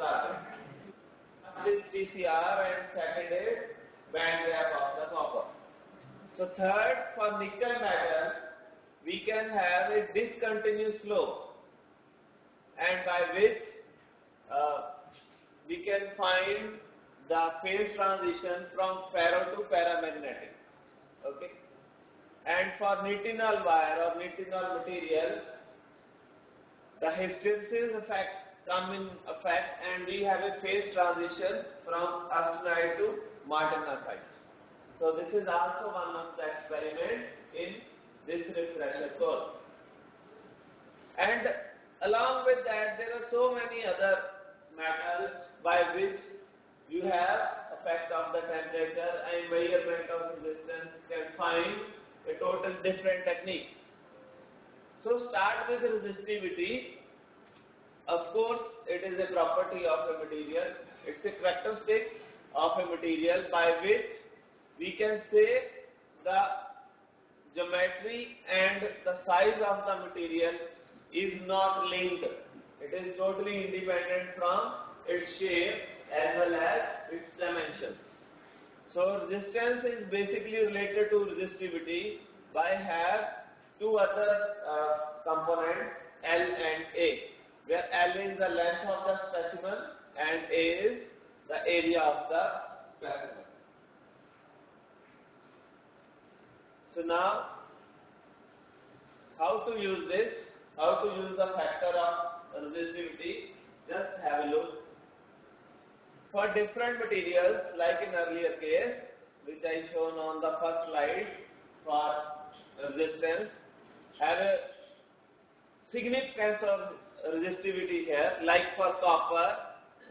started. First is TCR and second is band gap of the copper. So third, for nickel metal, we can have a discontinuous flow, and by which we can find the phase transition from ferro to paramagnetic. Okay. And for nitinol wire or nitinol material, the hysteresis effect come in effect, and we have a phase transition from austenite to martensite. So this is also one of the experiment in this refresher course. And along with that, there are so many other methods by which you have effect of the temperature and measurement of resistance, can find a total different techniques. So start with resistivity. Of course, it is a property of a material. It's a characteristic of a material by which we can say the geometry and the size of the material is not linked. It is totally independent from its shape as well as its dimensions. So resistance is basically related to resistivity by have two other components, L and A, where L is the length of the specimen and A is the area of the specimen. So now, how to use this? How to use the factor of resistivity? Just have a look. For different materials, like in earlier case, which I shown on the first slide, for resistance, have a significance of resistivity here, like for copper,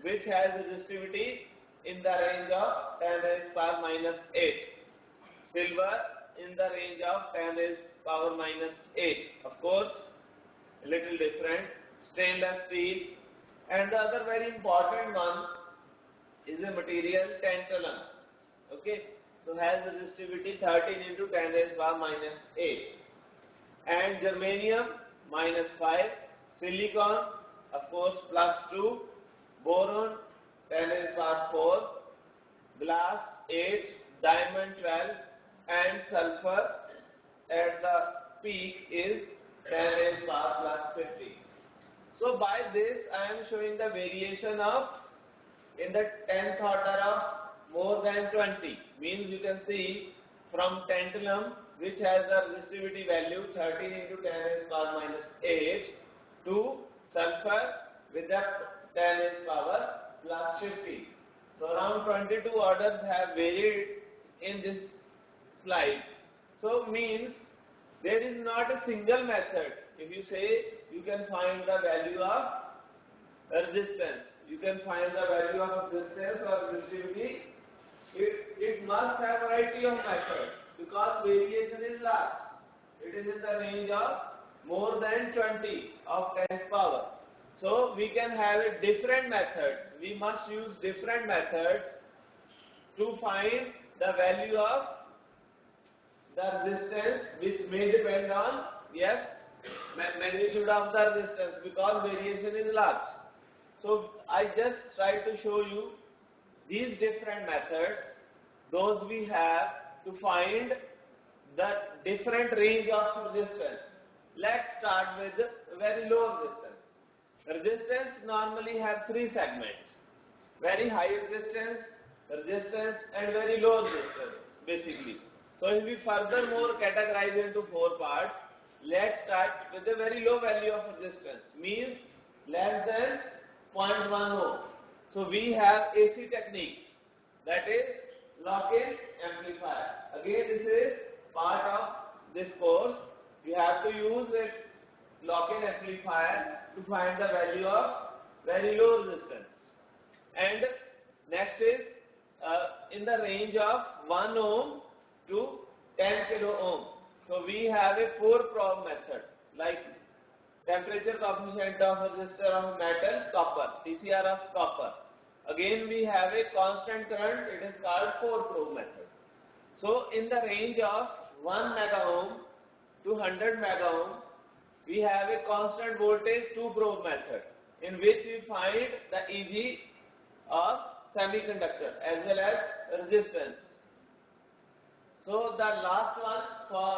which has resistivity in the range of 10 raised power minus 8. Silver in the range of 10 raised power minus 8. Of course, a little different. Stainless steel. And the other very important one is a material tantalum. Okay. So has resistivity 13 into 10 raised power minus 8. And germanium minus 5. Silicon, of course, plus 2. Boron 10 raised power 4. Glass 8. Diamond 12. And sulfur at the peak is 10 raised power plus 50. So by this I am showing the variation of in the 10th order of more than 20. Means you can see from tantalum, which has the resistivity value 13 into 10 raised power minus 8, to sulfur with the 10 raised power plus 50. So around 22 orders have varied in this slide. So means there is not a single method. If you say you can find the value of resistance, you can find the value of resistance or resistivity, it must have variety of methods because variation is large. It is in the range of more than 20 of 10th power. So we can have a different methods. We must use different methods to find the value of the resistance, which may depend on, yes, magnitude of the resistance because variation is large. So I just try to show you these different methods, those we have to find the different range of resistance. Let's start with very low resistance. Resistance normally have three segments: very high resistance, and very low resistance basically. So if we furthermore categorize into four parts, let's start with a very low value of resistance, means less than 0.1 ohm. So we have AC techniques, that is lock-in amplifier. Again, this is part of this course. You have to use a lock-in amplifier to find the value of very low resistance. And next is in the range of 1 ohm to 10 kilo ohm. So we have a 4-probe method, like temperature coefficient of resistor of metal, copper, TCR of copper. Again we have a constant current, it is called 4-probe method. So in the range of 1 mega ohm to 100 mega ohm, we have a constant voltage 2-probe method. in which we find the Eg of semiconductor as well as resistance. So the last one for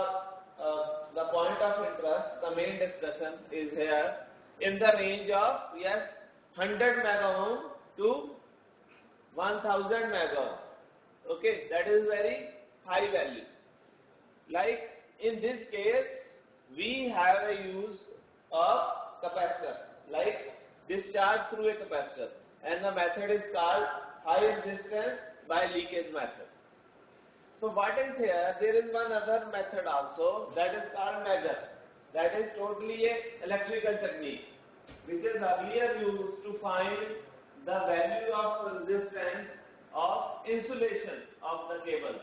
the point of interest, the main discussion is here in the range of 100 mega ohm to 1000 mega ohm. Okay, that is very high value. Like in this case, we have a use of capacitor, like discharge through a capacitor, and the method is called high resistance by leakage method. So what is here? There is one other method also, that is called measure. That is totally a electrical technique, which is earlier used to find the value of resistance of insulation of the cables.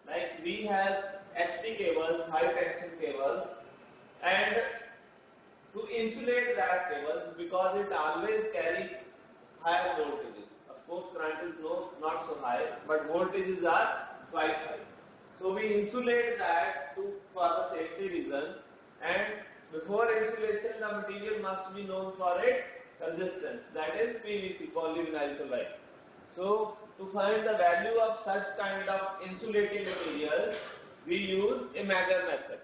Like we have HT cables, high tension cables, and to insulate that cables, because it always carries higher voltages. Of course, current is not so high, but voltages are quite high. So we insulate that for the safety reason, and before insulation the material must be known for its resistance, that is PVC, polyvinyl chloride. So to find the value of such kind of insulating materials, we use a Mager method.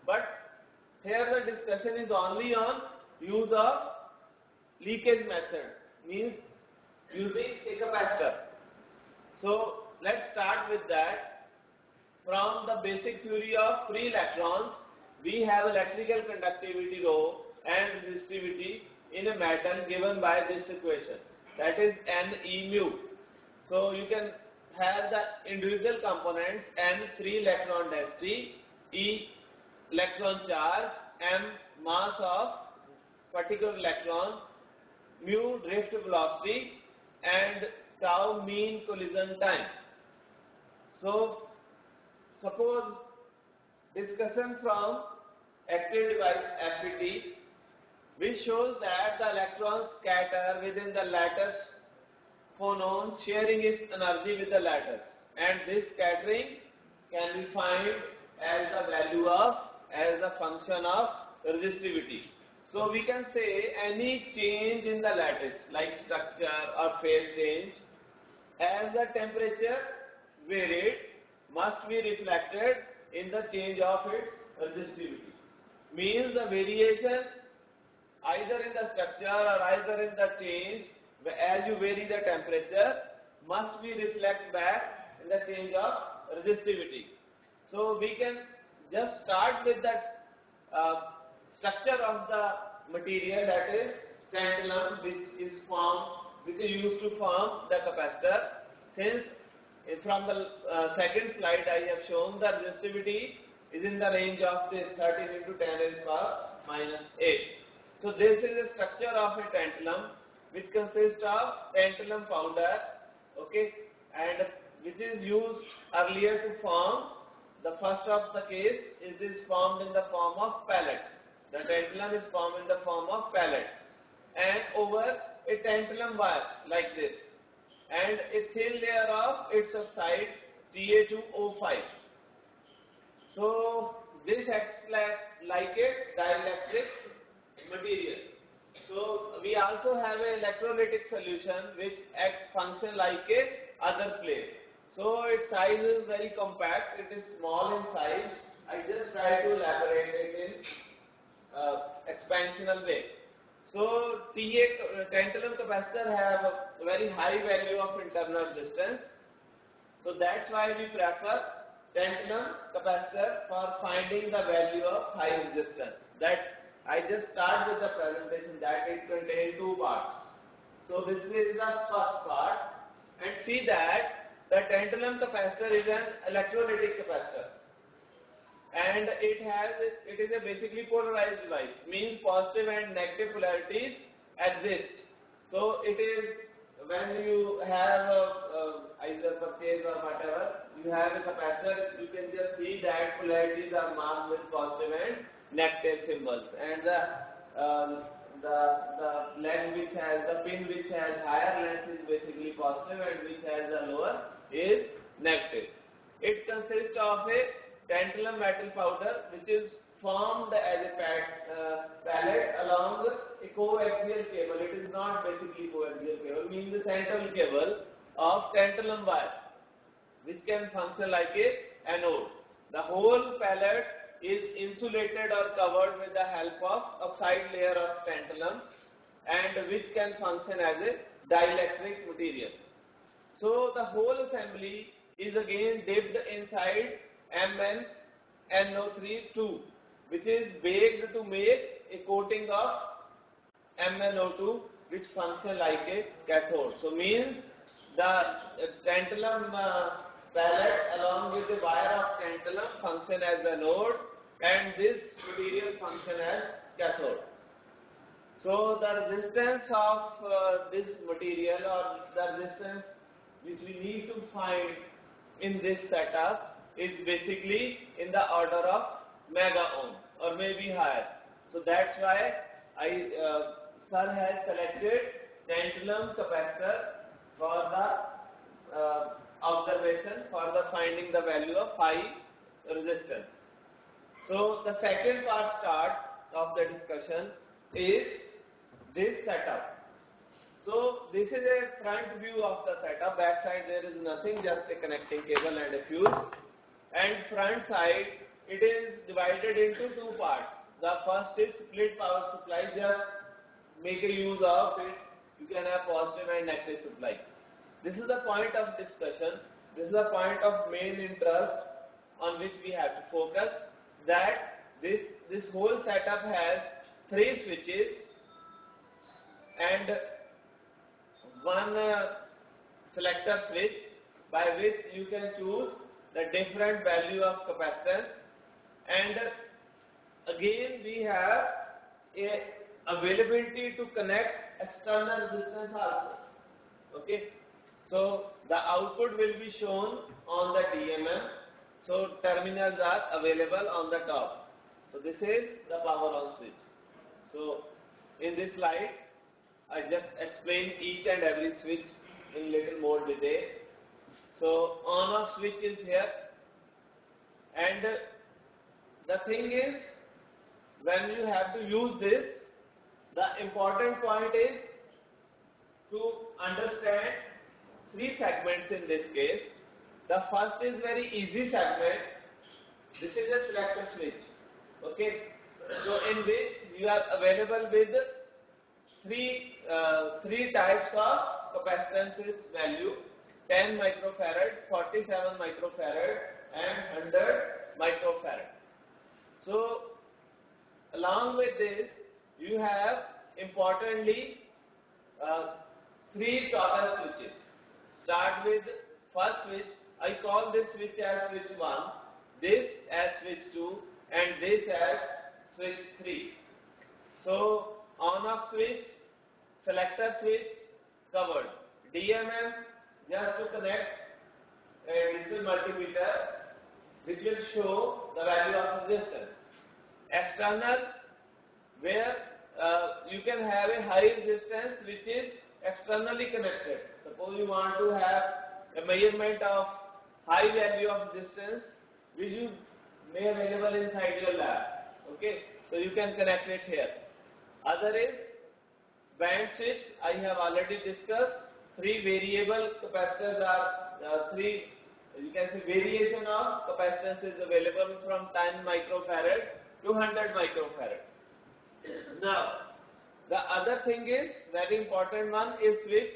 But here the discussion is only on use of leakage method, means using a capacitor. So let's start with that. From the basic theory of free electrons, we have electrical conductivity rho and resistivity in a metal given by this equation, that is Ne mu. So you can have the individual components, N free electron density, E electron charge, M mass of particular electron, mu drift velocity, and tau mean collision time. So suppose discussion from active device FET, which shows that the electrons scatter within the lattice phonons, sharing its energy with the lattice, and this scattering can be found as the value of, as a function of resistivity. So we can say any change in the lattice, like structure or phase change, as the temperature varied, must be reflected in the change of its resistivity. Means the variation either in the structure or either in the change, as you vary the temperature, must be reflected back in the change of resistivity. So we can just start with the structure of the material, that is tantalum, which is used to form the capacitor. Since from the second slide I have shown the resistivity is in the range of this 13 into 10 raised power minus 8. So this is a structure of a tantalum, which consists of tantalum powder, okay, and which is used earlier to form. The first of the case, it is formed in the form of pellet. The tantalum is formed in the form of pellet, and over a tantalum wire like this, and a thin layer of its oxide Ta2O5. So this acts like a dielectric material. So we also have an electrolytic solution which function like a other plate. So its size is very compact, it is small in size. I just try to elaborate it in expansional way. So tantalum capacitor have a very high value of internal resistance. So that's why we prefer tantalum capacitor for finding the value of high resistance. That I just start with the presentation that it contains two parts. So this is the first part, and see that the tantalum capacitor is an electrolytic capacitor, and it is a basically polarized device, means positive and negative polarities exist. So it is when you have either purchase or whatever, you have a capacitor, you can just see that polarities are marked with positive and negative symbols, and the length which has, the pin which has higher length is basically positive, and which has a lower is negative. It consists of a tantalum metal powder which is formed as a pallet along a coaxial cable. It is not basically coaxial cable, means the central cable of tantalum wire, which can function like a anode. The whole pallet is insulated or covered with the help of oxide layer of tantalum, and which can function as a dielectric material. So the whole assembly is again dipped inside MnNO3 which is baked to make a coating of MnO2, which function like a cathode. So means the tantalum pellet along with the wire of tantalum function as anode, and this material function as cathode. So the resistance of this material, or the resistance which we need to find in this setup, is basically in the order of mega ohm or maybe higher. So that's why sir has selected tantalum capacitor for the observation, for the finding the value of high resistance. So the second part of the discussion is this setup. So this is a front view of the setup. Back side there is nothing, just a connecting cable and a fuse. And front side, it is divided into two parts. The first is split power supply. Just make a use of it. You can have positive and negative supply. This is the point of discussion. This is the point of main interest on which we have to focus. That this whole setup has 3 switches and one selector switch, by which you can choose the different value of capacitance, and again we have a availability to connect external resistance also. Okay, so the output will be shown on the DMM. So terminals are available on the top. So this is the power on switch. So in this slide I just explain each and every switch in little more detail. So on off switch is here, and the thing is, when you have to use this, the important point is to understand 3 segments in this case. The first is very easy segment. This is a selector switch. Okay, so in which you are available with three types of capacitances value: 10 microfarad, 47 microfarad, and 100 microfarad. So along with this, you have importantly 3 toggle switches. Start with first switch. I call this switch as switch 1, this as switch 2, and this as switch 3. So on off switch, selector switch covered. DMM just to connect a digital multimeter which will show the value of resistance. External, where you can have a high resistance which is externally connected. Suppose you want to have a measurement of high value of resistance which you may available inside your lab. Okay, so you can connect it here. Other is band switch. I have already discussed. 3 variable capacitors are 3. You can say variation of capacitance is available from 10 microfarad to 100 microfarad. Now, the other thing is, very important one is switch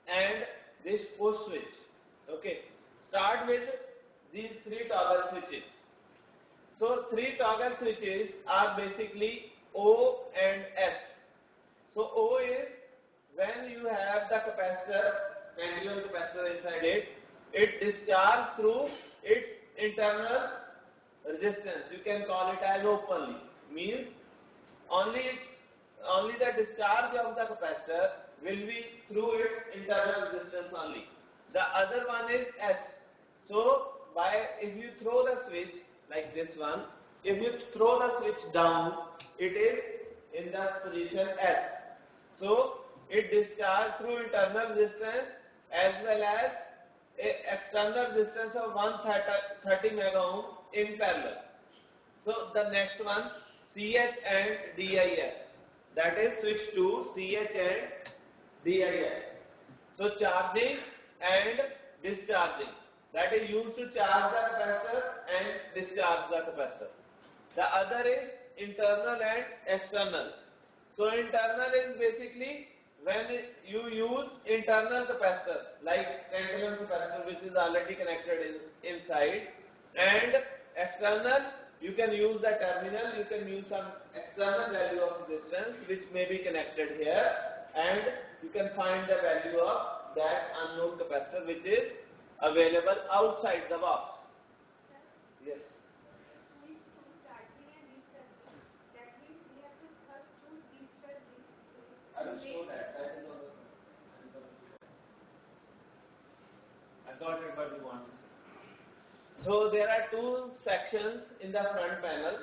and this push switch. Okay, start with these 3 toggle switches. So 3 toggle switches are basically O and S. So O is when you have the capacitor, pendulum capacitor inside it, it discharges through its internal resistance. You can call it as openly. Means only the discharge of the capacitor will be through its internal resistance only. The other one is S. So if you throw the switch like this one, if you throw the switch down, it is in the position S. So it discharges through internal resistance as well as a external resistance of 130 mega ohm in parallel. So the next one, CH and DIS. That is switch to CH and DIS. So charging and discharging. That is used to charge the capacitor and discharge the capacitor. The other is internal and external. So internal is basically when you use internal capacitor like tantalum capacitor which is already connected inside, and external you can use the terminal, you can use some external value of resistance which may be connected here, and you can find the value of that unknown capacitor which is available outside the box. Yes. I will show that. That is also. I got it what you want to say. So there are two sections in the front panel,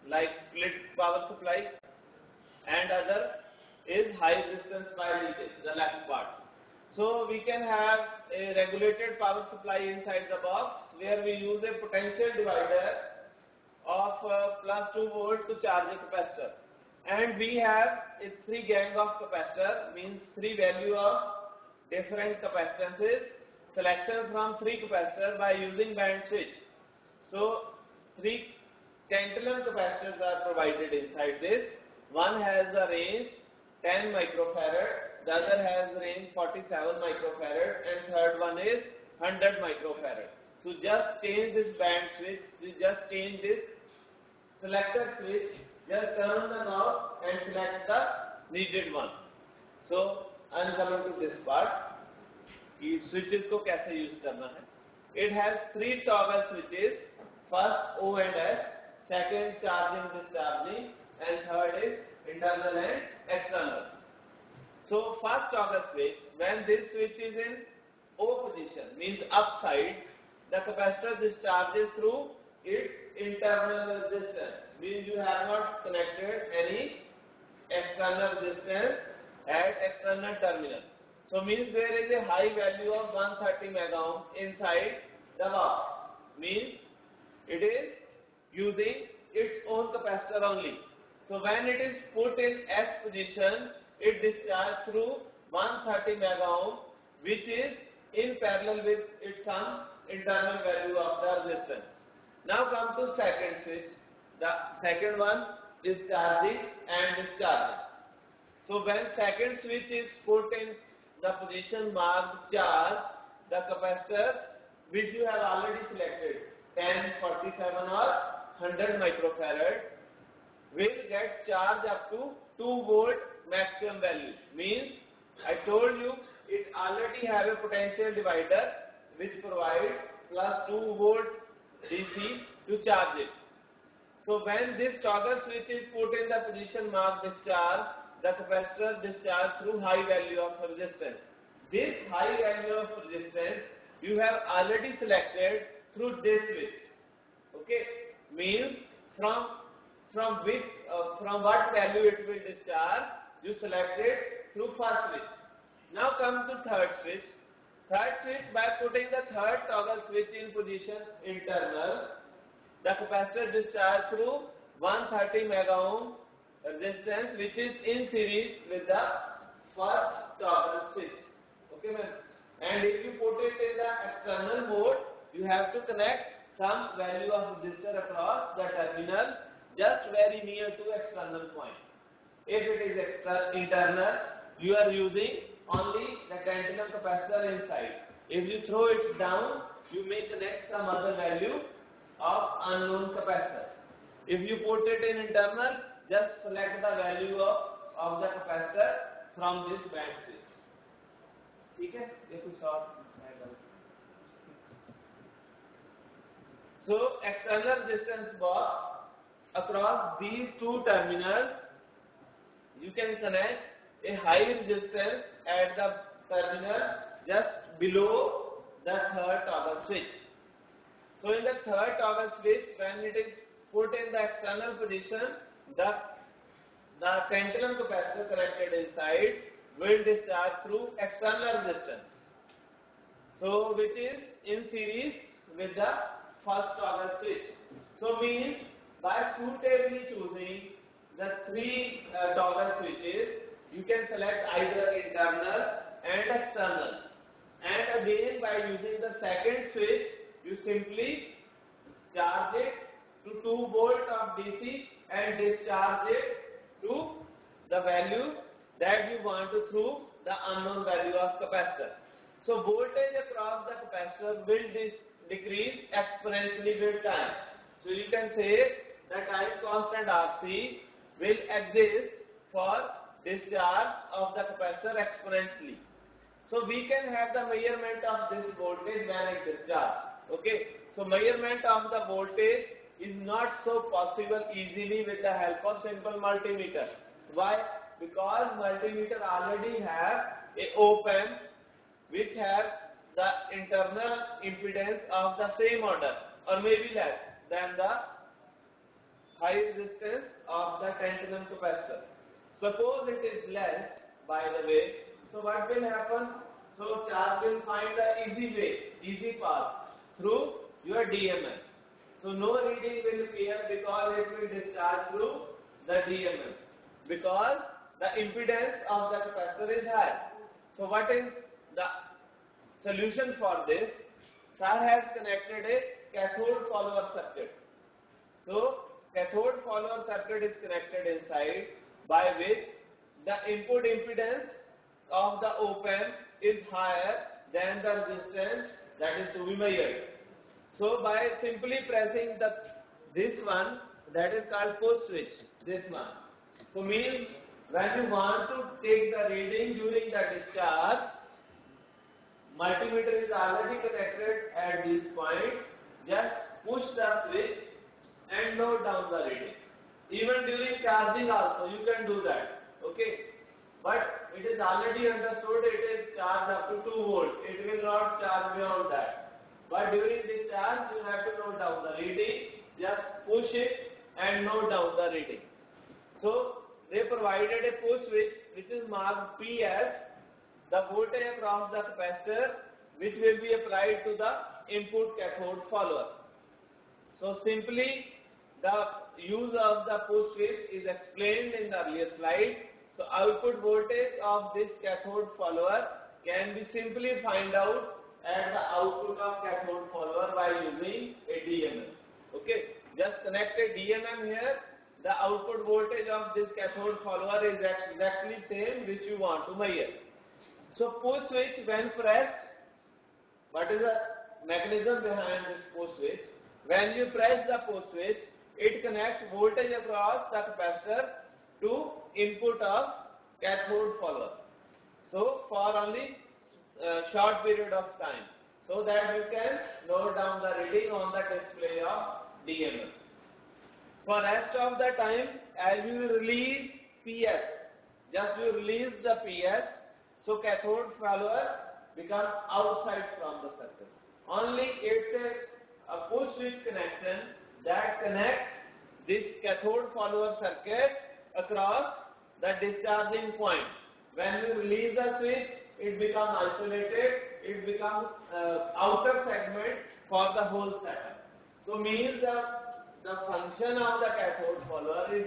like split power supply, and other is high resistance by leakage, the left part. So we can have a regulated power supply inside the box where we use a potential divider of plus 2 volt to charge a capacitor, and we have a 3 gang of capacitor, means 3 value of different capacitances, selection from 3 capacitor by using band switch. So 3 tantalum capacitors are provided inside this. One has the range 10 microfarad, the other has range 47 microfarad, and third one is 100 microfarad. So just change this band switch, you just change this selector switch, just turn the knob and select the needed one. So I am coming to this part, कि switches को कैसे use करना है. It has 3 toggle switches, first O and S, second charging discharging, and third is internal and external. So first toggle switch, when this switch is in O position, means upside, the capacitor discharges through its internal resistance, means you have not connected any external resistance at external terminal. So means there is a high value of 130 mega ohm inside the box, means it is using its own capacitor only. So when it is put in S position, it discharges through 130 mega ohm, which is in parallel with its some internal value of the resistance. Now come to second switch. The second one is charging and discharging. So when second switch is put in the position marked charge, the capacitor which you have already selected 10, 47 or 100 microfarad will get charged up to 2 volt maximum value. Means I told you it already have a potential divider which provides plus 2 volt DC to charge it. So when this toggle switch is put in the position marked discharge, the capacitor discharges through high value of resistance. This high value of resistance you have already selected through this switch. Okay, means from what value it will discharge, you select it through first switch. Now come to third switch. Third switch, by putting the third toggle switch in position internal, the capacitor discharges through 130 mega ohm resistance which is in series with the first toggle switch. Okay, man. And if you put it in the external mode, you have to connect some value of resistor across the terminal just very near to external point. If it is internal, you are using only the tantalum capacitor inside. If you throw it down, you may connect some other value of unknown capacitor. If you put it in internal, just select the value of the capacitor from this band switch. ठीक है? ये कुछ और है. So external resistance box, across these two terminals, you can connect a high resistance at the terminal just below the third toggle switch. So in the third toggle switch, when it is put in the external position, the tantalum capacitor connected inside will discharge through external resistance. So which is in series with the first toggle switch. So means by suitably choosing the three toggle switches, you can select either internal and external. And again, by using the second switch, you simply charge it to 2 volt of DC and discharge it to the value that you want to through the unknown value of capacitor. So voltage across the capacitor will decrease exponentially with time. So you can say the time constant RC will exist for discharge of the capacitor exponentially. So we can have the measurement of this voltage when it discharges. Okay. So measurement of the voltage is not so possible easily with the help of simple multimeter. Why? Because multimeter already have a op-amp which have the internal impedance of the same order or maybe less than the high resistance of the tantalum capacitor. Suppose it is less, by the way, so what will happen? So charge will find the easy way, easy path through your DMM. So no reading will appear because it will discharge through the DMM because the impedance of the capacitor is high. So what is the solution for this? Sir has connected a cathode follower circuit. So cathode follower circuit is connected inside, by which the input impedance of the op-amp is higher than the resistance that is to be measured. So by simply pressing this one, that is called push switch, this one. So means when you want to take the reading during the discharge, multimeter is already connected at these points. Just push the switch and note down the reading. Even during charging also you can do that. Okay. But it is already understood it is charged up to 2 volt. It will not charge beyond that. But during discharge you have to note down the reading. Just push it and note down the reading. So they provided a push switch which is marked PS, the voltage across the capacitor which will be applied to the input cathode follower. So simply the use of the push switch is explained in the earlier slide. So output voltage of this cathode follower can be simply find out at the output of cathode follower by using a DMM. Okay, just connect a DMM here. The output voltage of this cathode follower is exactly same which you want to measure. So push switch when pressed, what is the mechanism behind this push switch? When you press the push switch, it connects voltage across the capacitor to input of cathode follower. So for only short period of time, so that you can note down the reading on the display of DMM. For rest of the time, as you release PS, just you release the PS, so cathode follower becomes outside from the circuit. Only it's a push switch connection that connects this cathode follower circuit across the discharging point. When you release the switch, it becomes isolated, it becomes outer segment for the whole setup. So means the function of the cathode follower is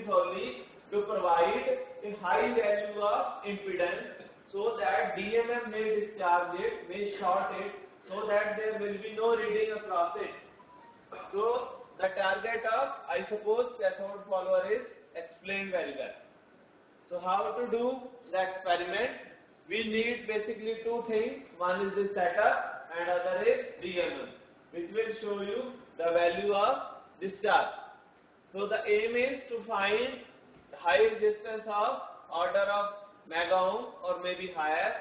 solely to provide a high value of impedance so that DMM may discharge it, may short it, so that there will be no reading across it. So the target of, I suppose, cathode follower is explained very well. So how to do the experiment? We need basically two things. One is the setup and other is DMM, which will show you the value of discharge. So the aim is to find the high resistance of order of mega ohm or maybe higher.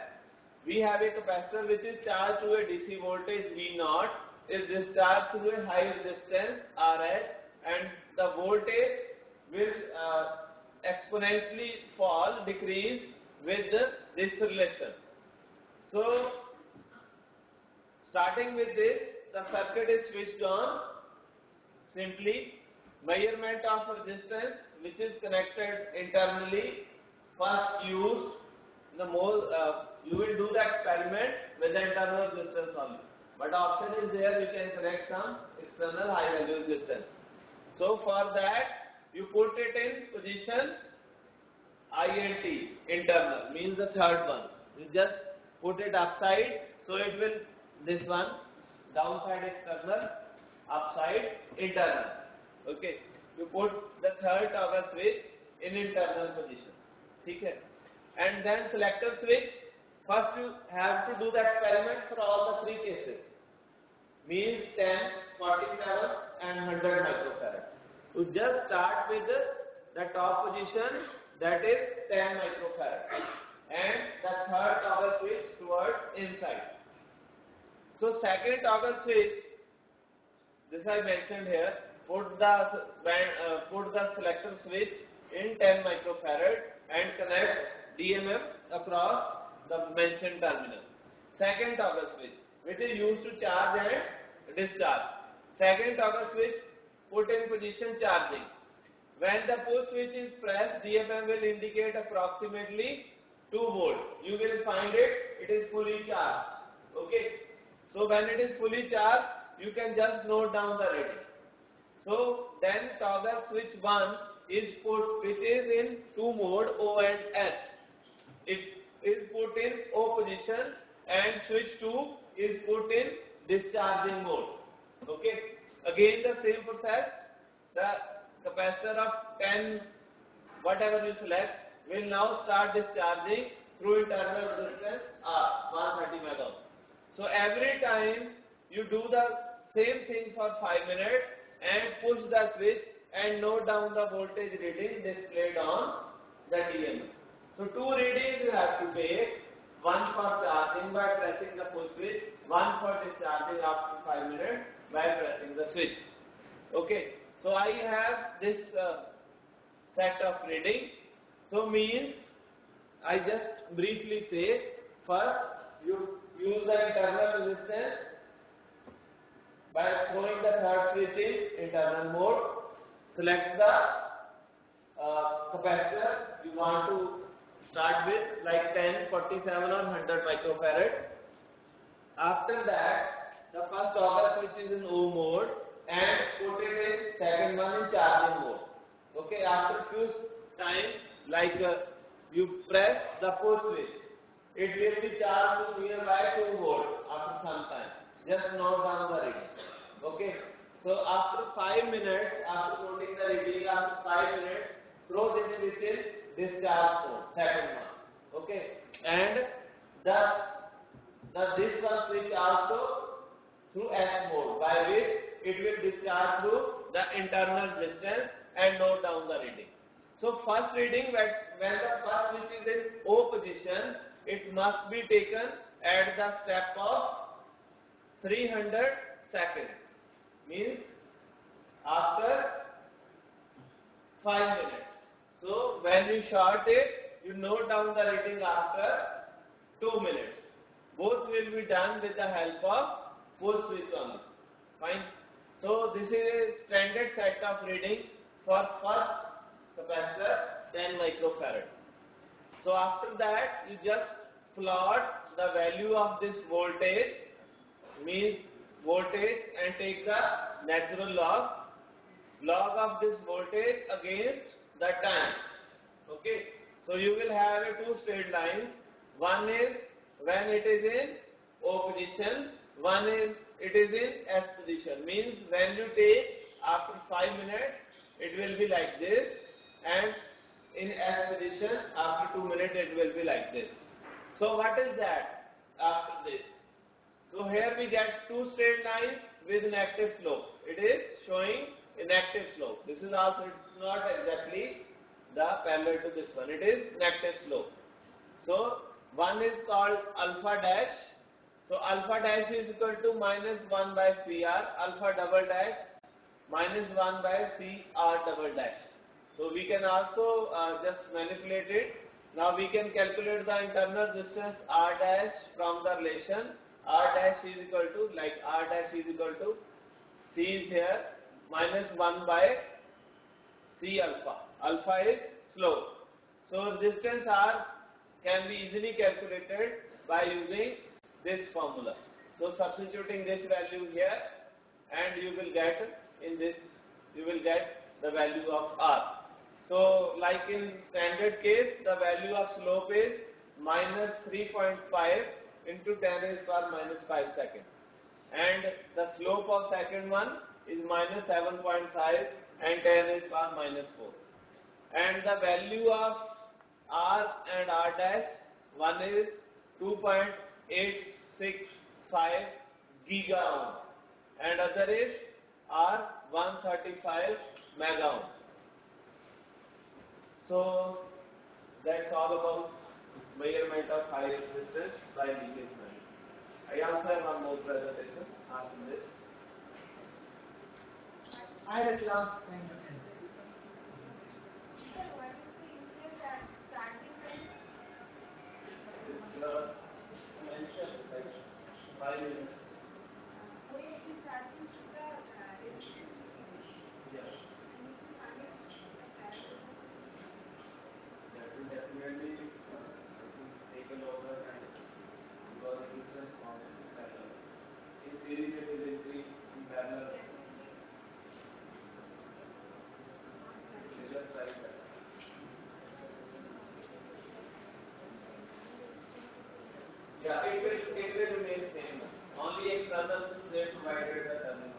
We have a capacitor which is charged to a DC voltage V0, is discharged to a high resistance RS, and the voltage will exponentially fall, decrease with this relation. So starting with this, the circuit is switched on. Simply measurement of resistance which is connected internally first used. You will do the experiment with the internal resistance only, but option is there, you can connect some external high value resistance. So for that you put it in position INT, internal, means the third one. You just put it upside, so it will, this one, downside external, upside internal. Okay, you put the third toggle switch in internal position. Okay, and then selector switch. First you have to do the experiment for all the three cases. Means 10, 47 and 100 microfarad. You just start with the top position, that is 10 microfarad, and the third toggle switch towards inside. So second toggle switch, this I mentioned here, put the selector switch in 10 microfarad and connect DMM across the mentioned terminal. Second toggle switch, which is used to charge and discharge. Second toggle switch put in position charging. When the push switch is pressed, DMM will indicate approximately 2 volt. You will find it is fully charged. Okay. So when it is fully charged, you can just note down the reading. So then toggle switch 1 is put, which is in 2 mode, O and S. It is put in O position, and switch 2 is put in discharging mode. Okay. Again the same process. The capacitor of 10, whatever you select, will now start discharging through internal resistance R, 130 megohm. So every time you do the same thing for 5 minutes and push the switch and note down the voltage reading displayed on the DMM. So 2 readings you have to take, one for charging by pressing the push switch, one for discharging after 5 minutes by pressing the switch. Okay, so I have this set of reading. So means, I just briefly say, first you use the internal resistance by throwing the third switch in internal mode. Select the capacitor you want to start with, like 10, 47 or 100 microfarad. After that, the first toggle switch is in O mode and put it in second one in charging mode. Okay, after few time, like you press the push switch, it will be charged to nearby 2 volt after some time. Just note down the reading. Okay, so after 5 minutes, after noting the reading, after 5 minutes, throw this switch in discharge mode, second one. Okay, and this one switch also through S mode, by which it will discharge through the internal resistance and note down the reading. So first reading, when the first switch is in O position, it must be taken at the step of 300 seconds. Means after 5 minutes. So when you short it, you note down the reading after 2 minutes. Both will be done with the help of push switch only. Fine. So this is a standard set of reading for first capacitor 10 microfarad. So after that you just plot the value of this voltage, means voltage, and take the natural log of this voltage against the time. Okay, so you will have a 2 straight lines. One is when it is in O position, one is it is in S position. Means when you take after 5 minutes, it will be like this, and in S position after 2 minutes it will be like this. So what is that after this? So here we get 2 straight lines with negative slope. It is showing a negative slope. This is also, it's not exactly the parallel to this one. It is negative slope. So one is called alpha dash. So alpha dash is equal to minus 1 by CR, alpha double dash minus 1 by CR double dash. So we can also just manipulate it. Now we can calculate the internal resistance R dash from the relation. R dash is equal to, like R dash is equal to, C is here, minus 1 by C alpha. Alpha is slope. So resistance R can be easily calculated by using this formula. So substituting this value here, and you will get in this you will get the value of R. So like in standard case, the value of slope is minus 3.5 into 10 raised to power minus 5 seconds. And the slope of second one is minus 7.5 and 10 raised to power minus 4. And the value of R and R dash, one is 2.865 giga ohm and other is R 135 mega ohm. So that's all about measurement of high resistance by leakage measurement. I also have one more presentation after this. I had a class kind of thing. Mention like 5 minutes. Yeah. That will definitely take a longer time because the distance forms in parallel. In series it will increase in parallel. You just try that. Yeah, it will remain same. Only external they provided the terminal.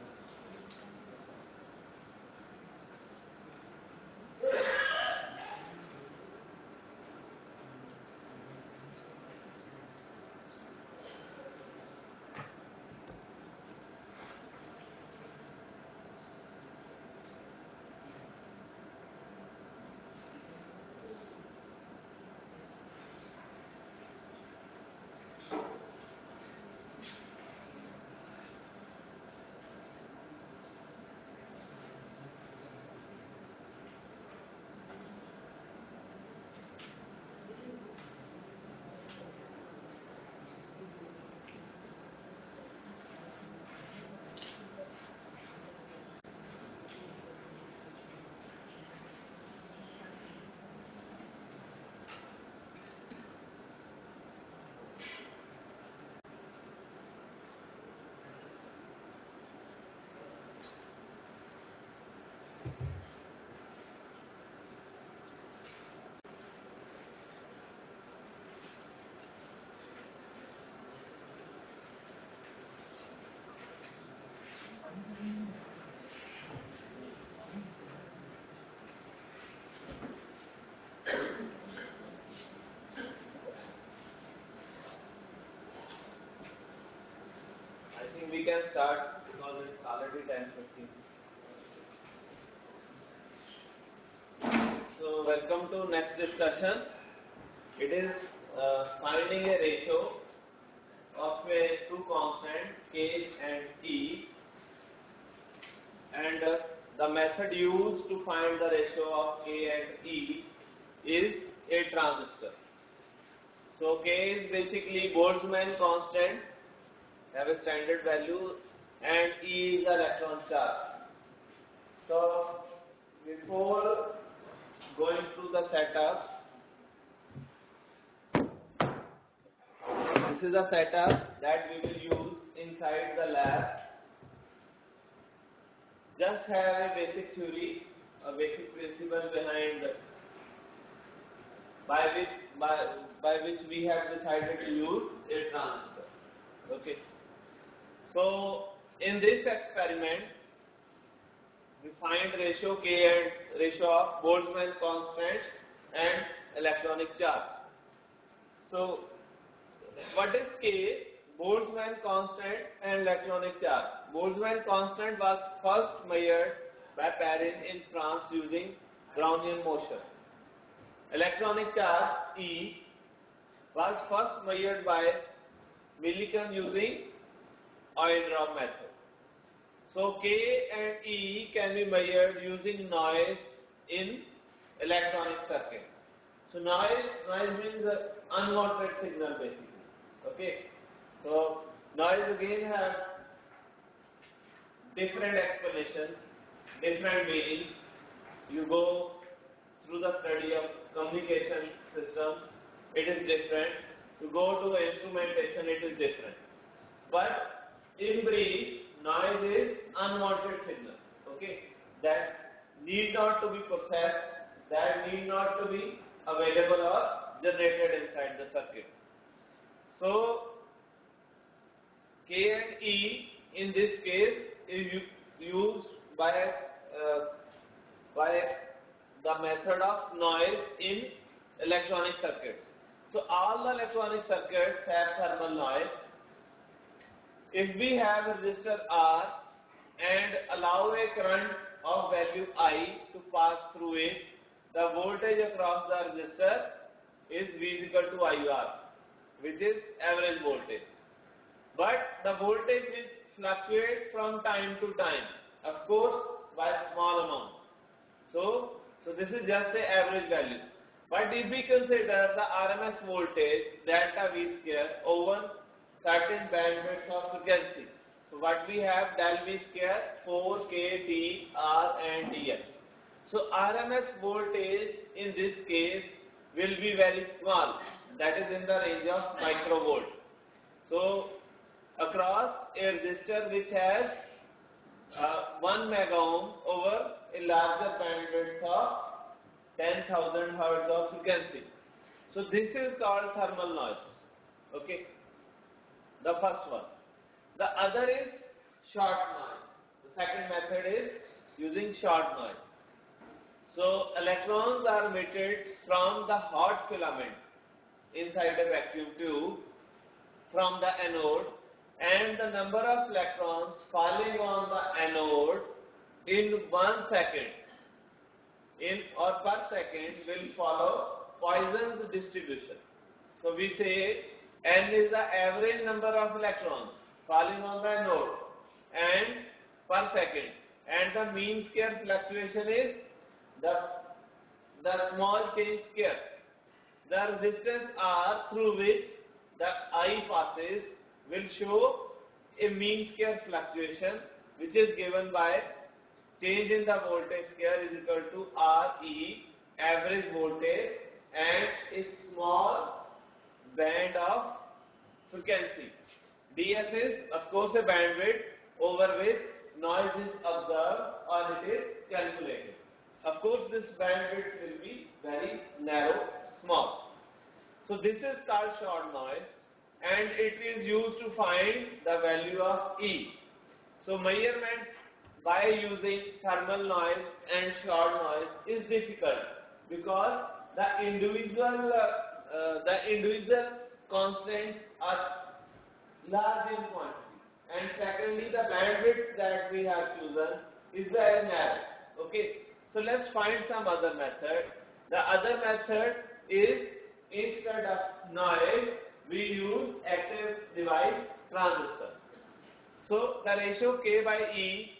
I think we can start because it's already 10:15. So welcome to next discussion. It is finding a ratio of two constants K and E, and the method used to find the ratio of K and E is a transistor. So K is basically Boltzmann constant, have a standard value, and E is the electron charge. So before going through the setup, this is the setup that we will use inside the lab. Just have a basic theory, a basic principle behind by which we have decided to use a transistor. Okay. So in this experiment, we find ratio K and ratio of Boltzmann constant and electronic charge. So what is K? Boltzmann constant and electronic charge. Boltzmann constant was first measured by Perrin in France using Brownian motion. Electronic charge E was first measured by Millikan using oil drop method. So K and E can be measured using noise in electronic circuit. So noise means unwanted signal basically. Okay. So noise again have different explanations, different meanings. You go through the study of communication systems, it is different. You go to instrumentation, it is different. But in brief, noise is unwanted signal. Okay. that need not to be processed, that need not to be available or generated inside the circuit. So K and E in this case is used by the method of noise in electronic circuits. So all the electronic circuits have thermal noise. If we have a resistor R and allow a current of value I to pass through it, the voltage across the resistor is V is equal to IR, which is average voltage. But the voltage will fluctuate from time to time, of course by small amount. So this is just a average value. But if we consider the RMS voltage delta V square over certain bandwidth of frequency, so what we have del V square 4 K T R and df. So RMS voltage in this case will be very small, that is in the range of microvolt. So across a resistor which has 1 mega ohm over a larger bandwidth of 10,000 hertz of frequency. So this is called thermal noise. Okay, the first one. The other is short noise. The second method is using short noise. So electrons are emitted from the hot filament inside a vacuum tube from the anode, and the number of electrons falling on the anode in 1 second or per second will follow Poisson's distribution. So we say N is the average number of electrons falling on the anode and per second, and the mean square fluctuation is the small change square. The resistance R through which the I passes will show a mean square fluctuation, which is given by change in the voltage square is equal to RE, average voltage, and a small band of frequency. df is of course a bandwidth over which noise is observed or it is calculated. Of course this bandwidth will be very narrow, small. So this is called short noise, and it is used to find the value of E. So measurement by using thermal noise and short noise is difficult because the individual constants are large in quantity, and secondly the bandwidth that we have chosen is very narrow. Okay, so let's find some other method. The other method is, instead of noise we use active device transistor. So the ratio K by E,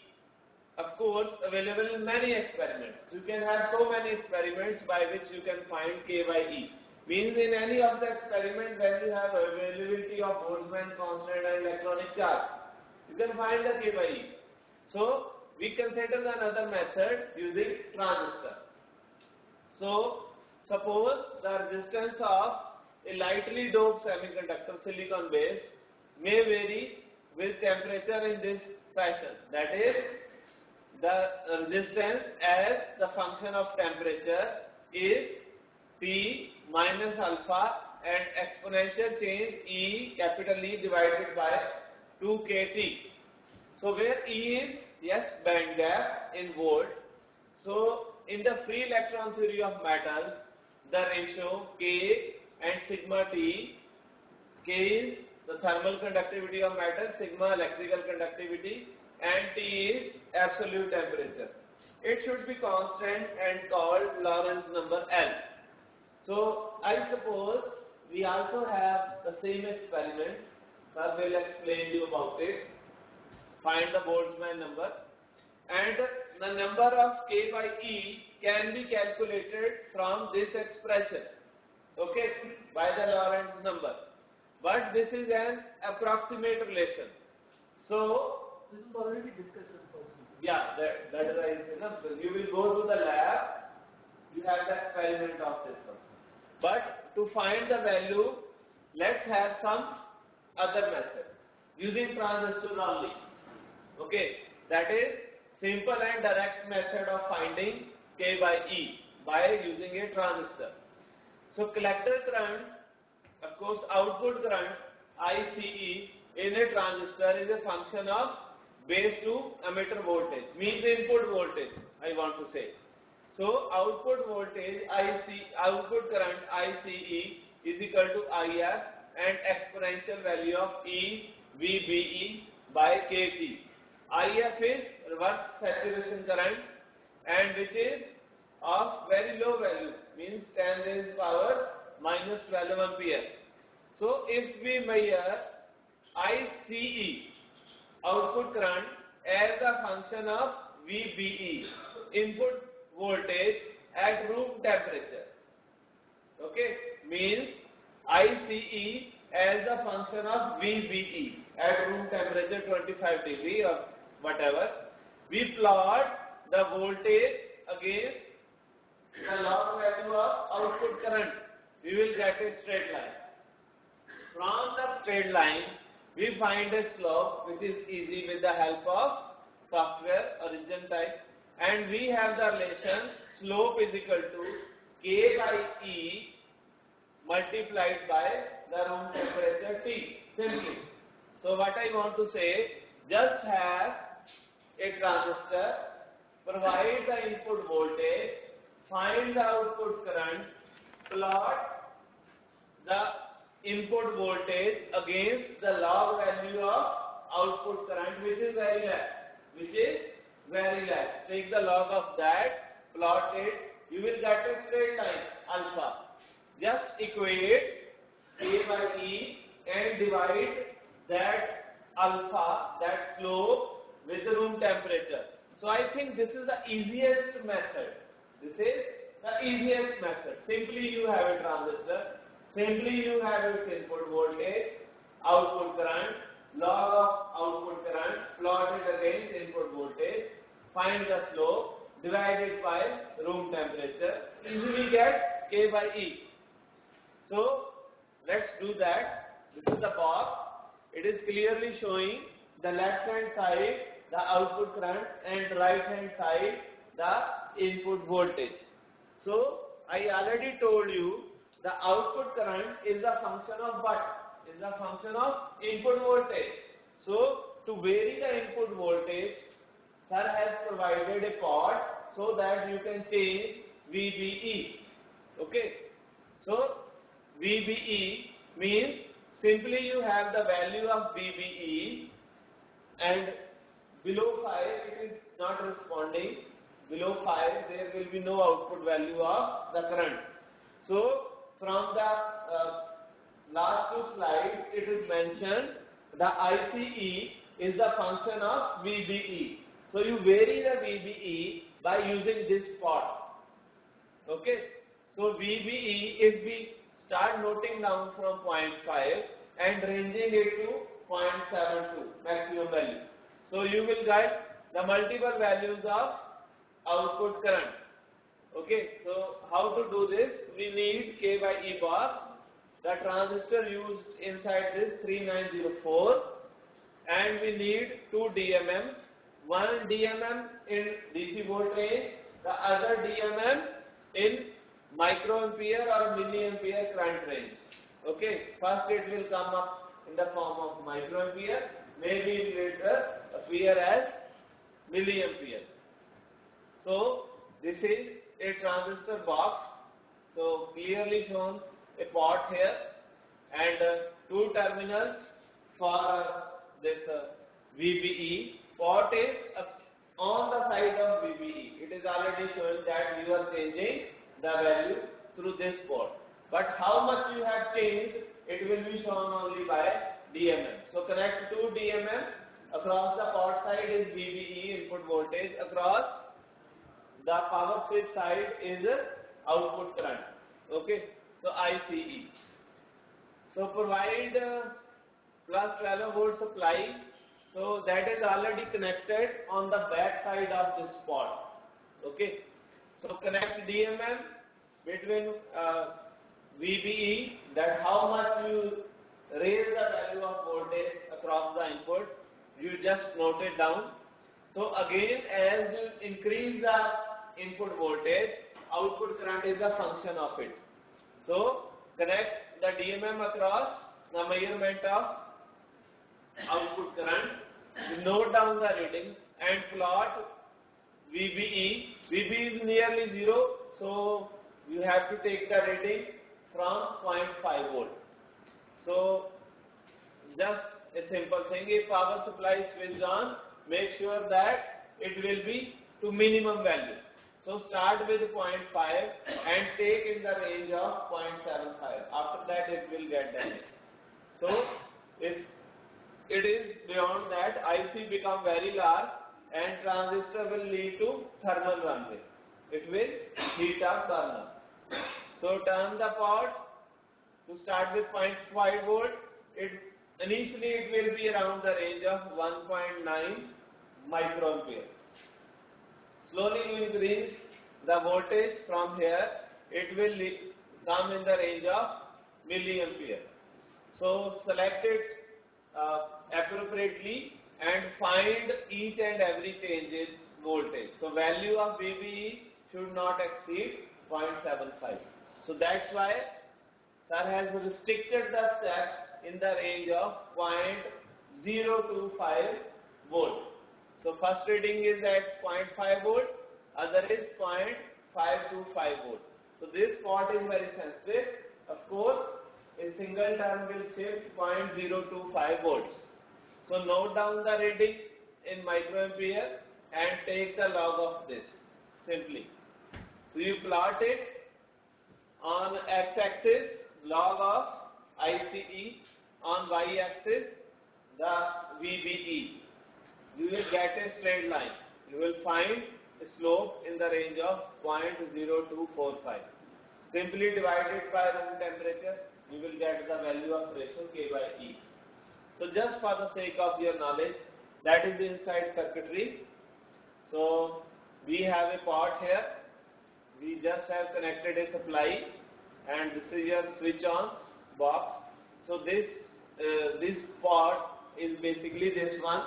of course, available in many experiments. You can have so many experiments by which you can find K by E. Means in any of the experiment when you have availability of Boltzmann constant and electronic charge, you can find the K by E. So we consider another method using transistor. So suppose the resistance of a lightly doped semiconductor, silicon based, may vary with temperature in this fashion. That is, the resistance as the function of temperature is T minus alpha and exponential change E, capital E, divided by 2kT. So where E is, yes, band gap in volt. So in the free electron theory of metals, the ratio K and sigma T, K is the thermal conductivity of metal, sigma electrical conductivity, and T is absolute temperature. It should be constant and called Lorentz number L. So I suppose we also have the same experiment. Sir will explain you about it. Find the Boltzmann number, and the number of K by E can be calculated from this expression, okay, by the Lorentz number. But this is an approximate relation. So This is already discussed in the first video. yeah, that is right. You will go to the lab, you have the experiment of this one. But to find the value, let's have some other method using transistor only. Okay, that is, simple and direct method of finding K by E by using a transistor. So collector current, of course output current ICE in a transistor is a function of base to emitter voltage, means input voltage I want to say. So output voltage output current ICE is equal to IF and exponential value of E VBE by KT. IF is reverse saturation current and which is of very low value, means 10 raised power minus 12 ampere. So if we measure ICE output current as a function of VBE input voltage at room temperature, okay, means ICE as a function of VBE at room temperature 25 degree or whatever, we plot the voltage against the log value of output current, we will get a straight line. From the straight line, we find a slope which is easy with the help of software origin type, and we have the relation slope is equal to K by E multiplied by the room temperature T, simply. So what I want to say, just have a transistor, provide the input voltage, find the output current, plot the input voltage against the log value of output current, which is very less. Take the log of that, plot it, you will get a straight line alpha. Just equate K by E and divide that alpha, that slope with the room temperature. So I think this is the easiest method. Simply you have a transistor, simply you have its input voltage, output current, log of output current, plot it against input voltage, find the slope, divide it by room temperature, easily get K by E. So let's do that. This is the box. It is clearly showing the left hand side the output current and right hand side the input voltage. So I already told you the output current is a function of what? Is a function of input voltage. So to vary the input voltage, sir has provided a pot so that you can change VBE. Okay. So VBE means simply you have the value of VBE and below 5 it is not responding. Below 5 there will be no output value of the current. So from the last two slides it is mentioned the ICE is the function of VBE. So you vary the VBE by using this pot. Okay. So VBE, if we start noting down from 0.5 and ranging it to 0.72 maximum value. So you will get the multiple values of output current. Okay, so how to do this? We need K by E box. The transistor used inside this 3904, and we need two DMMs. One DMM in DC voltage, the other DMM in microampere or milliampere current range. Okay, first it will come up in the form of microampere, maybe later appear as milliampere. So this is a transistor box. So clearly shown a pot here and two terminals for this VBE. Pot is on the side of VBE. It is already showing that you are changing the value through this port. But how much you have changed, it will be shown only by DMM. So connect two DMM. Across the pot side is VBE input voltage. Across the power switch side is output current. Okay. So ICE. So provide plus 12 volt supply. So that is already connected on the back side of this pot. Okay. So connect DMM between VBE, that how much you raise the value of voltage across the input. You just note it down. So again, as you increase the input voltage, output current is a function of it. So connect the DMM across the measurement of output current, note down the readings and plot VBE. VB is nearly 0, so you have to take the reading from 0.5 volt. So just a simple thing, if power supply is switched on, make sure that it will be to minimum value. So start with 0.5 and take in the range of 0.75. After that it will get damaged. So if it is beyond that, IC become very large and transistor will lead to thermal runaway. It will heat up burner. So turn the pot to start with 0.5 volt. Initially it will be around the range of 1.9 microampere. Slowly you increase the voltage from here, it will come in the range of milliampere. So select it appropriately and find each and every change in voltage. So value of VBE should not exceed 0.75. So that's why sir has restricted the step in the range of 0.025 volt. So first reading is at 0.5 volt, other is 0.525 volt. So this pot is very sensitive. Of course, a single term will shift 0.025 volts. So note down the reading in microampere and take the log of this simply. So you plot it on x-axis log of ICE, on y-axis the VBE. You will get a straight line. You will find a slope in the range of 0.0245. Simply divide it by room temperature, you will get the value of ratio K by E. So just for the sake of your knowledge, that is the inside circuitry. So we have a pot here. We just have connected a supply and this is your switch on box. So this pot is basically this one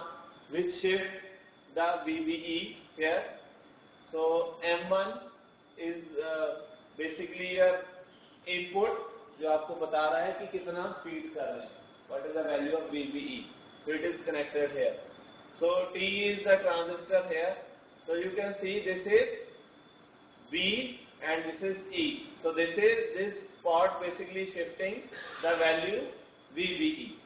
which shifts the VBE here. So M1 is basically your input जो आपको बता रहा है कि कितना feed कर रहे हैं. What is the value of VBE? So it is connected here. So T is the transistor here. So you can see this is V and this is E. So this pot basically shifting the value VBE.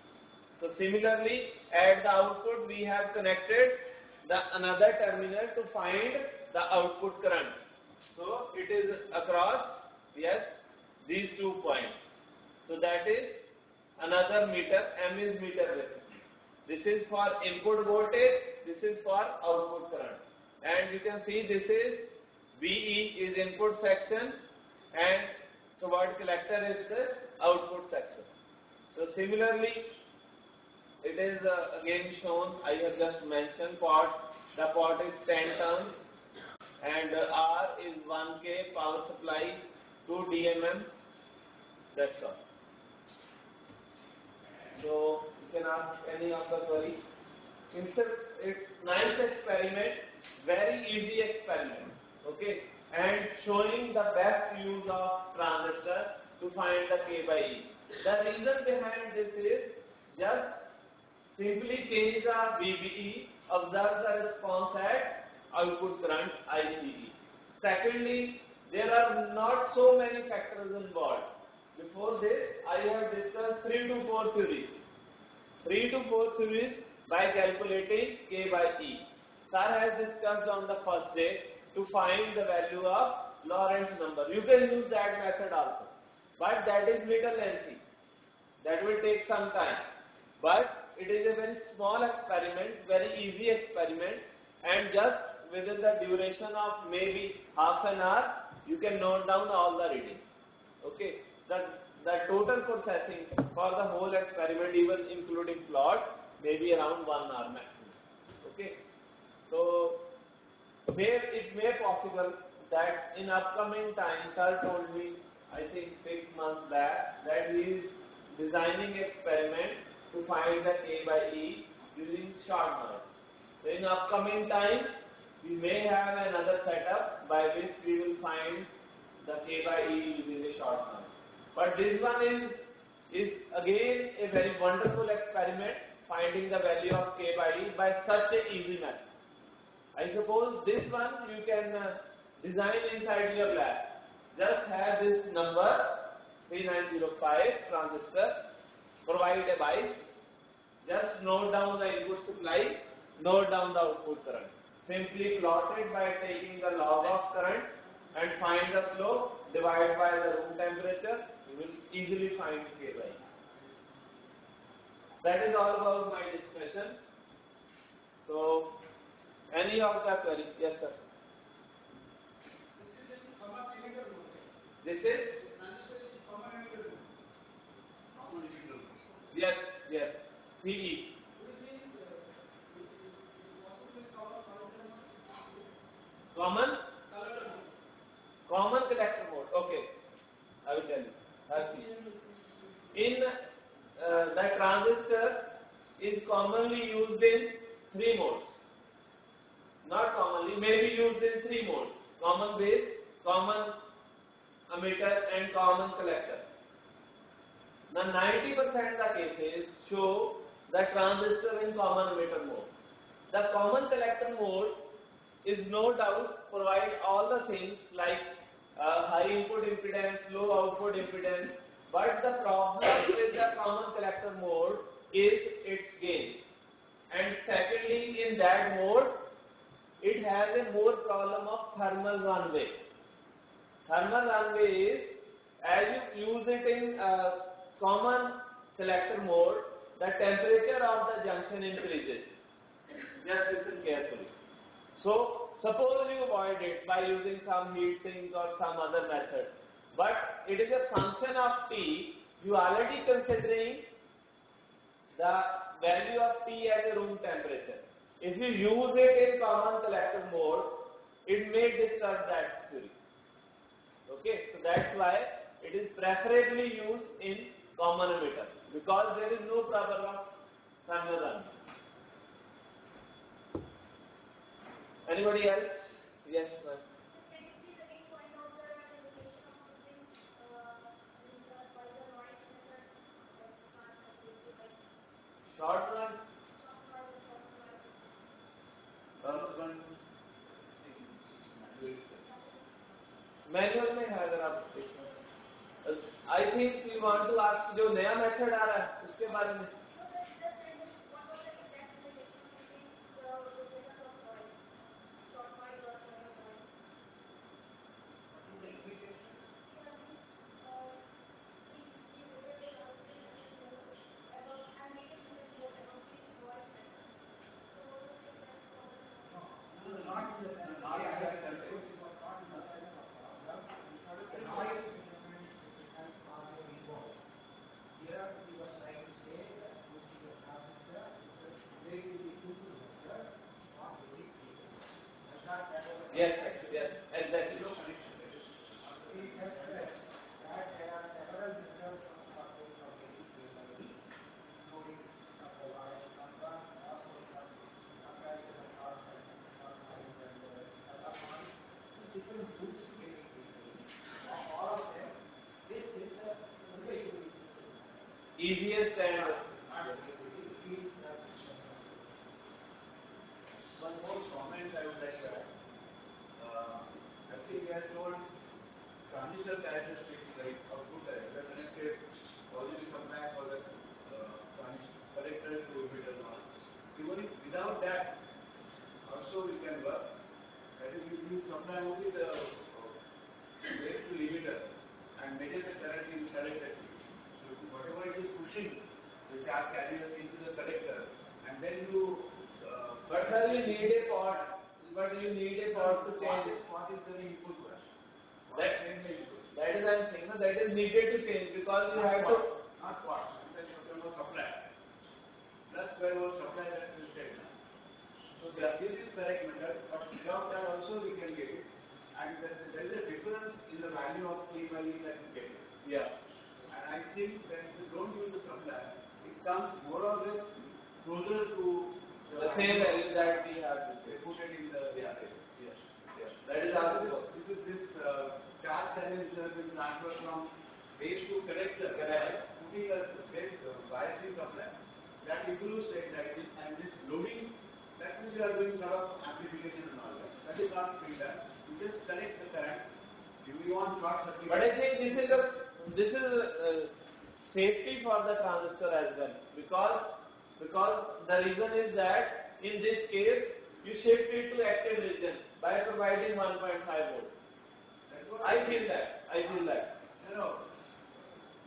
So similarly at the output we have connected the another terminal to find the output current. So it is across, yes, these 2 points. So that is another meter. M is meter basically. This is for input voltage, this is for output current. And you can see this is VE is input section and toward collector is the output section. So similarly it is again shown, I have just mentioned pot. The pot is 10 turns and R is 1K power supply, 2 DMM. That's all. So you can ask any of the query. It's nice experiment, very easy experiment. Okay, and showing the best use of transistor to find the K by E. The reason behind this is just simply change the VBE, observe the response at output current ICE. Secondly, there are not so many factors involved. Before this, I have discussed 3 to 4 series. 3 to 4 series by calculating K by E. Sir has discussed on the first day to find the value of Lorentz number. You can use that method also. But that is little lengthy. That will take some time. But it is a very small experiment, very easy experiment, and just within the duration of maybe half an hour, you can note down all the readings. Okay. The total processing for the whole experiment, even including plot, may be around 1 hour maximum. Okay. So it may possible that in upcoming time, sir told me, I think 6 months back, that he is designing experiment to find the K by E using short noise. So in upcoming time, we may have another setup by which we will find the K by E using a shortcut. But this one is again a very wonderful experiment, finding the value of K by E by such a easy method. I suppose this one you can design inside your lab. Just have this number 3905 transistor, provide a bias, just note down the input supply, note down the output current. Simply plot it by taking the log of current and find the slope, divide by the room temperature, you will easily find K by E. That is all about my discussion. So, any of the queries? Yes, sir. This is? Yes, yes. CE. Common collector mode. Okay, I will tell you. I'll see. In the transistor is commonly used in three modes. Not commonly, may be used in three modes: common base, common emitter, and common collector. Now 90% of the cases show the transistor in common emitter mode. The common collector mode is no doubt provide all the things like high input impedance, low output impedance, but the problem with the common collector mode is its gain. And secondly, in that mode, it has a more problem of thermal runaway. Thermal runaway is, as you use it in common collector mode, the temperature of the junction increases. Just listen carefully. So, suppose you avoid it by using some heat sink or some other method, but it is a function of T, you are already considering the value of T as a room temperature. If you use it in common collector mode, it may disturb that theory. Okay, so that's why it is preferably used in common emitter, because there is no problem of thermal runaway. Anybody else? Yes, ma'am. Short run. Manual में है अगर आप देखें. I think we want to ask जो नया method आ रहा है उसके बारे में. Yes, yes, exactly. Easiest and one more comment I would like to add. I think we have told transistor characteristics like output director connected positive supply for the collector to emitter one. Even without that, also we can work. That is, we will supply only the wave to emitter and measure the current in collector. So whatever it is pushing the charge carriers into the collector, and then you. But sir, you need a port. But you need a port to change. What is the input one? That is I'm saying. That is needed to change because you have to. Not what. That's whatever supply. Plus whatever supply that we said. So this is correct method. But without that also we can get it. And there is a difference in the value of K by E that we get. Yeah. And I think when you don't use the supply, it comes more or less closer to The same value that we have They before. put it in the, yeah, yes, yes. That is also. This charge channel which has been transferred from base to collector, Correct. putting a base biasing supply, that improves the exciting, and this loading, that means you are doing sort of amplification and all that. That is not being done. You just connect the current. If you want short circuit. But I think this is safety for the transistor as well, because the reason is that in this case you shift it to active region by providing 1.5 volt. That's what I feel that. You know,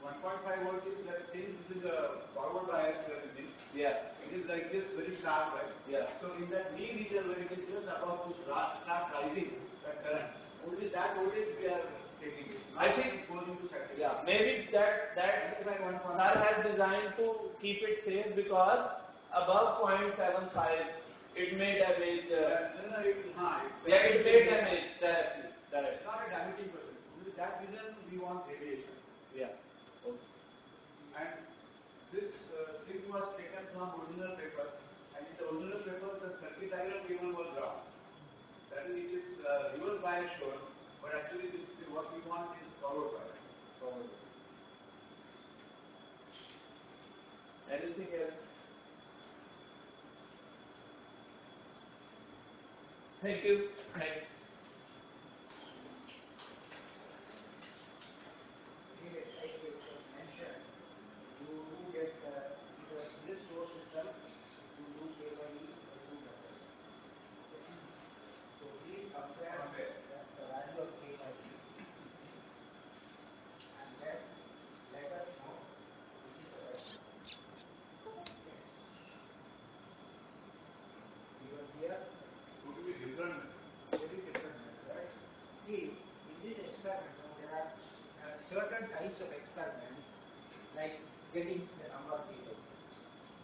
1.5 volt is like since this is a forward bias we are using. Yeah. It is like this very sharp, right? Yeah. So in that D region where it is just about to start rising, that current, only that voltage we are taking it. I think- it goes into saturation. Yeah, maybe that That's why 1.5. sir has designed to keep it safe because above 0.75 it may damage. No, it is high. Yeah, it may damage directly. It's not a damaging process. Only that reason we want radiation. Yeah. Okay. And this thing was taken from original paper, and in the original paper the circuit diagram given was wrong. That is, it is reverse bias shown, but actually this is what we want is forward bias. Anything else? Thank you. Thanks. Like you mentioned, you do get because this source itself, you do K by E or two methods. So please compare the value of K by E and then let us know which is the best. Okay. Even here, Would be different. very different method, right? See, in this experiment, there are certain types of experiments, like getting the number of people.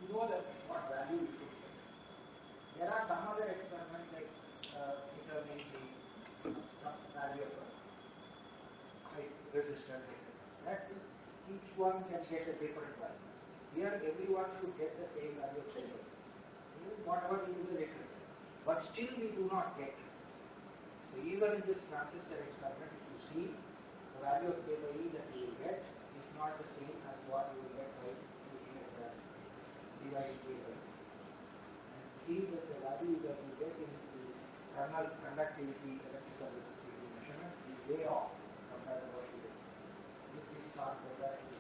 You know that what value you should get. There are some other experiments like determining some value of height, resistance, etc. That is, each one can get a different value. Here, everyone should get the same value of silver. Whatever is in the literature. But still we do not get it. So even in this transistor experiment, if you see, the value of K by E that you will get is not the same as what you will get by looking at the divided K by E. And see that the value that you get in the thermal conductivity, electrical resistivity measurement is way off compared to what you get. This is not the value.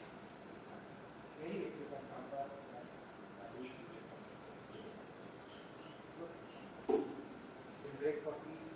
Anyway, you can compare that value. Good. We'll break for tea.